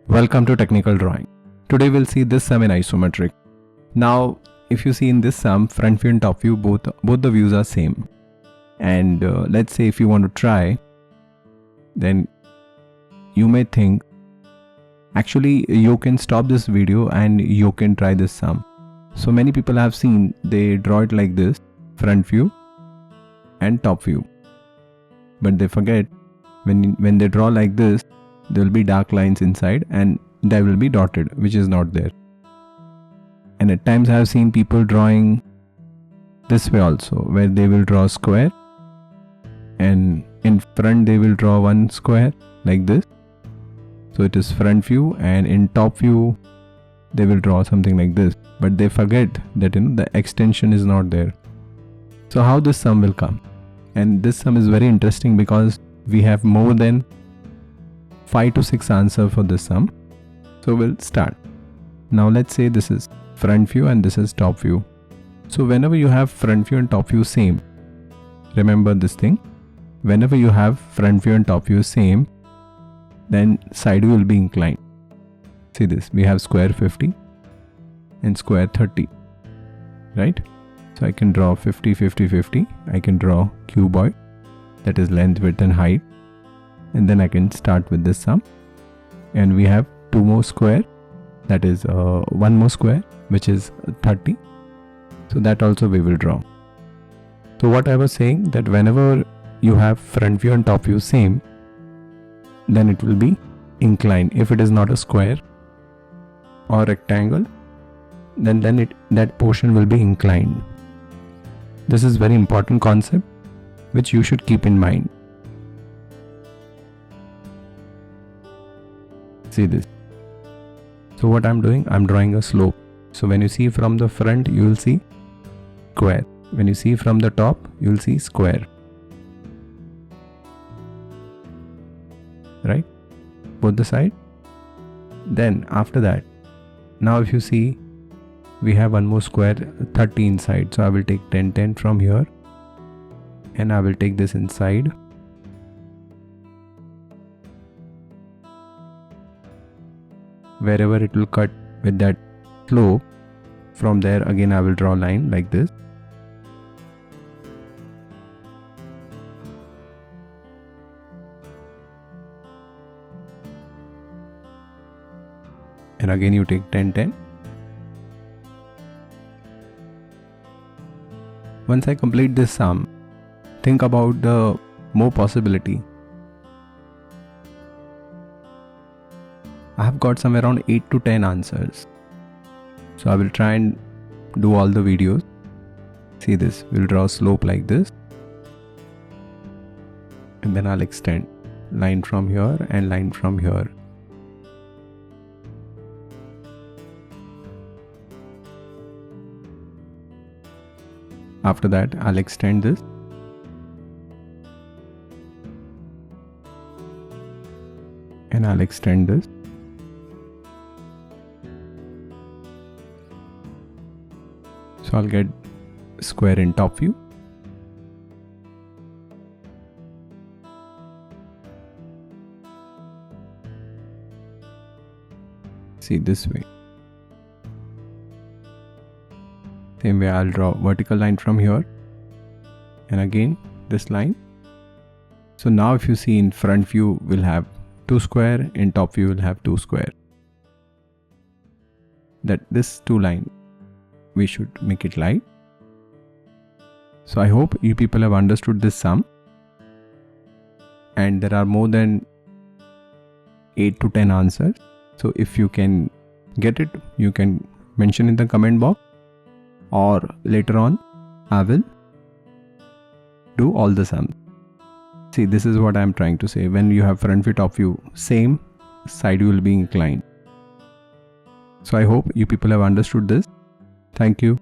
Welcome to Technical Drawing. Today we'll see this sum in isometric. Now if you see in this sum, front view and top view, both the views are same. And let's say if you want to try, then you may think, actually you can stop this video and you can try this sum. So many people have seen, they draw it like this, front view and top view. But they forget, when they draw like this, there will be dark lines inside and they will be dotted, which is not there. And at times I have seen people drawing this way also, where they will draw a square and in front they will draw one square like this. So it is front view, and in top view they will draw something like this. But they forget that the extension is not there. So how this sum will come? And this sum is very interesting because we have more than 5 to 6 answers for this sum. So we'll start. Now let's say this is front view and this is top view. So whenever you have front view and top view same, remember this thing, whenever you have front view and top view same, then side view will be inclined. See this, we have square 50 and square 30, right? So I can draw 50, 50, 50. I can draw cuboid, that is length, width and height. And then I can start with this sum. And we have 2 more square, that is 1 more square, which is 30. So that also we will draw. So what I was saying, that whenever you have front view and top view same, then it will be inclined. If it is not a square or rectangle, then that portion will be inclined. This is very important concept which you should keep in mind. See this. So what I'm doing, I'm drawing a slope. So when you see from the front, you will see square. When you see from the top, you will see square. Right? Both the side. Then after that, now if you see, we have one more square 30 inside. So I will take 10, 10 from here and I will take this inside. Wherever it will cut with that slope, from there again I will draw a line like this. And again you take 10, 10. Once I complete this sum, think about the more possibility. I have got somewhere around 8 to 10 answers. So I will try and do all the videos. See this, we'll draw a slope like this. And then I'll extend line from here and line from here. After that, I'll extend this. And I'll extend this. So I'll get square in top view. See this way. Same way I'll draw vertical line from here. And again this line. So now if you see, in front view we'll have 2 square, in top view we'll have 2 square. That this 2 line, we should make it light. So I hope you people have understood this sum. And there are more than 8 to 10 answers. So if you can get it, you can mention in the comment box, or later on I will do all the sums. See, this is what I am trying to say. When you have front view, top view same, side view will be inclined. So I hope you people have understood this. Thank you.